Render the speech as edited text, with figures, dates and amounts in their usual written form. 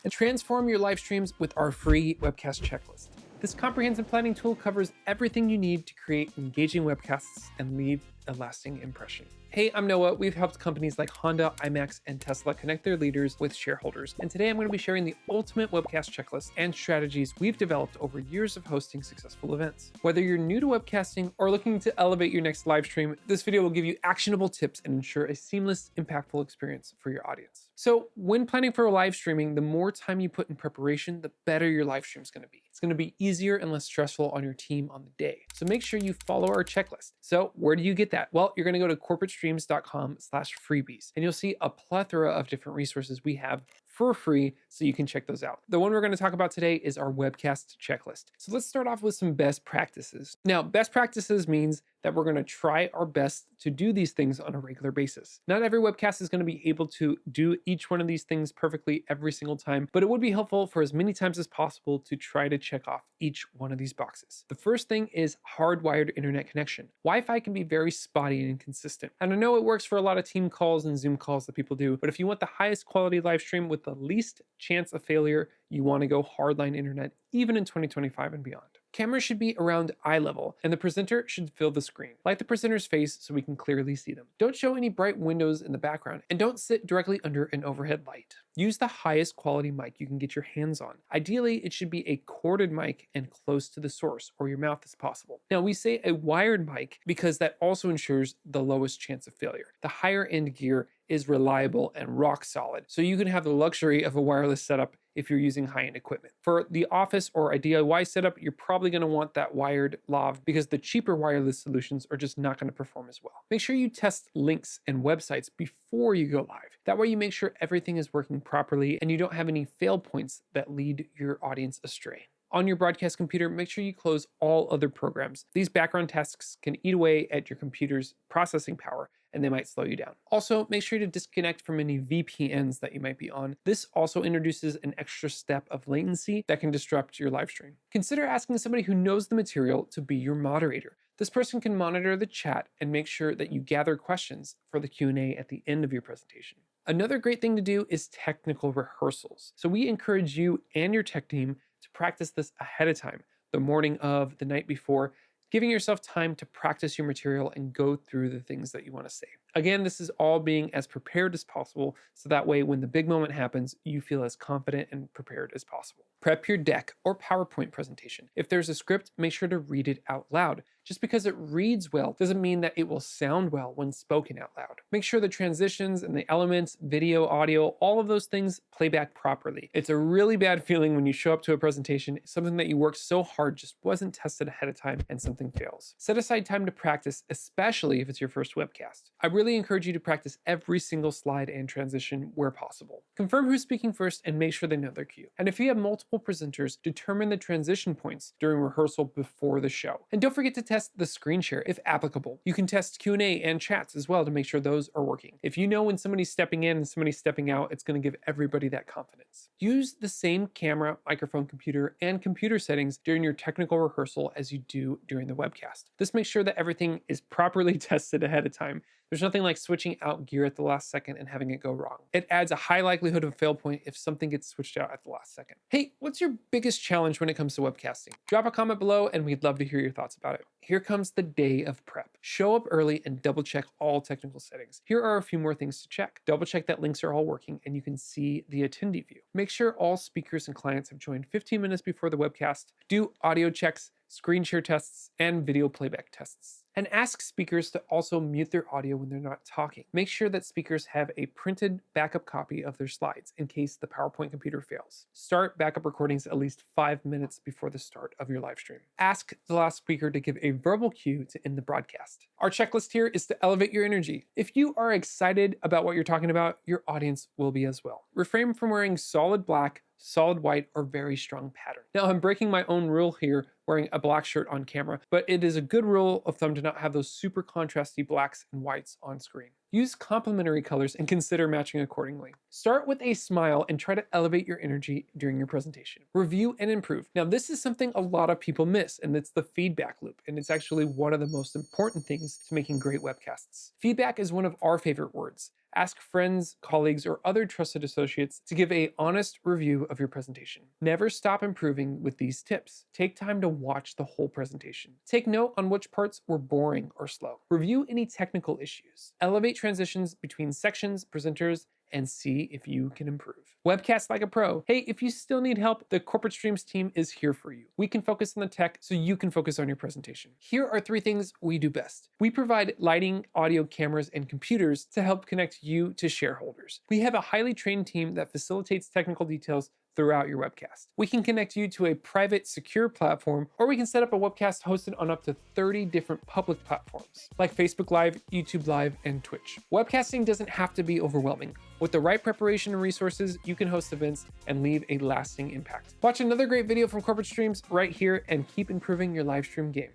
and transform your live streams with our free Webcast Checklist. This comprehensive planning tool covers everything you need to create engaging webcasts and leave a lasting impression. Hey, I'm Noah. We've helped companies like Honda, IMAX, and Tesla connect their leaders with shareholders. And today I'm going to be sharing the ultimate webcast checklist and strategies we've developed over years of hosting successful events. Whether you're new to webcasting or looking to elevate your next live stream, this video will give you actionable tips and ensure a seamless, impactful experience for your audience. So when planning for live streaming, the more time you put in preparation, the better your live stream is going to be. It's going to be easier and less stressful on your team on the day. So make sure you follow our checklist. So where do you get that? Well, you're going to go to corporatestreams.com/freebies, and you'll see a plethora of different resources we have for free, so you can check those out. The one we're going to talk about today is our Webcast Checklist. So let's start off with some best practices. Now, best practices means that we're going to try our best to do these things on a regular basis. Not every webcast is going to be able to do each one of these things perfectly every single time, but it would be helpful for as many times as possible to try to check off each one of these boxes. The first thing is hardwired internet connection. Wi-Fi can be very spotty and inconsistent. And I know it works for a lot of team calls and Zoom calls that people do, but if you want the highest quality live stream with the least chance of failure, you want to go hardline internet, even in 2025 and beyond. Cameras should be around eye level, and the presenter should fill the screen. Light the presenter's face so we can clearly see them. Don't show any bright windows in the background, and don't sit directly under an overhead light. Use the highest quality mic you can get your hands on. Ideally, it should be a corded mic and close to the source or your mouth as possible. Now, we say a wired mic because that also ensures the lowest chance of failure. The higher end gear is reliable and rock solid, so you can have the luxury of a wireless setup if you're using high-end equipment. For the office or a DIY setup, you're probably going to want that wired lav because the cheaper wireless solutions are just not going to perform as well. Make sure you test links and websites before you go live. That way you make sure everything is working properly and you don't have any fail points that lead your audience astray. On your broadcast computer, make sure you close all other programs. These background tasks can eat away at your computer's processing power, and they might slow you down. Also, make sure to disconnect from any VPNs that you might be on. This also introduces an extra step of latency that can disrupt your live stream. Consider asking somebody who knows the material to be your moderator. This person can monitor the chat and make sure that you gather questions for the Q&A at the end of your presentation. Another great thing to do is technical rehearsals. So we encourage you and your tech team to practice this ahead of time, the morning of, the night before, giving yourself time to practice your material and go through the things that you want to say. Again, this is all being as prepared as possible, so that way when the big moment happens, you feel as confident and prepared as possible. Prep your deck or PowerPoint presentation. If there's a script, make sure to read it out loud. Just because it reads well doesn't mean that it will sound well when spoken out loud. Make sure the transitions and the elements, video, audio, all of those things play back properly. It's a really bad feeling when you show up to a presentation, something that you worked so hard just wasn't tested ahead of time and something fails. Set aside time to practice, especially if it's your first webcast. I really encourage you to practice every single slide and transition where possible. Confirm who's speaking first and make sure they know their cue. And if you have multiple presenters, determine the transition points during rehearsal before the show. And don't forget to test the screen share if applicable. You can test Q&A and chats as well to make sure those are working. If you know when somebody's stepping in and somebody's stepping out, it's going to give everybody that confidence. Use the same camera, microphone, computer, and computer settings during your technical rehearsal as you do during the webcast. This makes sure that everything is properly tested ahead of time. There's nothing like switching out gear at the last second and having it go wrong. It adds a high likelihood of a fail point if something gets switched out at the last second. Hey, what's your biggest challenge when it comes to webcasting? Drop a comment below and we'd love to hear your thoughts about it. Here comes the day of prep. Show up early and double check all technical settings. Here are a few more things to check. Double check that links are all working and you can see the attendee view. Make sure all speakers and clients have joined 15 minutes before the webcast. Do audio checks, screen share tests, and video playback tests. And ask speakers to also mute their audio when they're not talking. Make sure that speakers have a printed backup copy of their slides in case the PowerPoint computer fails. Start backup recordings at least 5 minutes before the start of your live stream. Ask the last speaker to give a verbal cue to end the broadcast. Our checklist here is to elevate your energy. If you are excited about what you're talking about, your audience will be as well. Refrain from wearing solid black, solid white, or very strong pattern. Now, I'm breaking my own rule here, wearing a black shirt on camera, but it is a good rule of thumb to not have those super contrasty blacks and whites on screen. Use complementary colors and consider matching accordingly. Start with a smile and try to elevate your energy during your presentation. Review and improve. Now, this is something a lot of people miss, and it's the feedback loop, and it's actually one of the most important things to making great webcasts. Feedback is one of our favorite words. Ask friends, colleagues, or other trusted associates to give a honest review of your presentation. Never stop improving with these tips. Take time to watch the whole presentation. Take note on which parts were boring or slow. Review any technical issues. Elevate transitions between sections, presenters, and see if you can improve. Webcast like a pro. Hey, if you still need help, the Corporate Streams team is here for you. We can focus on the tech so you can focus on your presentation. Here are 3 things we do best. We provide lighting, audio, cameras, and computers to help connect you to shareholders. We have a highly trained team that facilitates technical details throughout your webcast. We can connect you to a private, secure platform, or we can set up a webcast hosted on up to 30 different public platforms, like Facebook Live, YouTube Live, and Twitch. Webcasting doesn't have to be overwhelming. With the right preparation and resources, you can host events and leave a lasting impact. Watch another great video from Corporate Streams right here and keep improving your live stream game.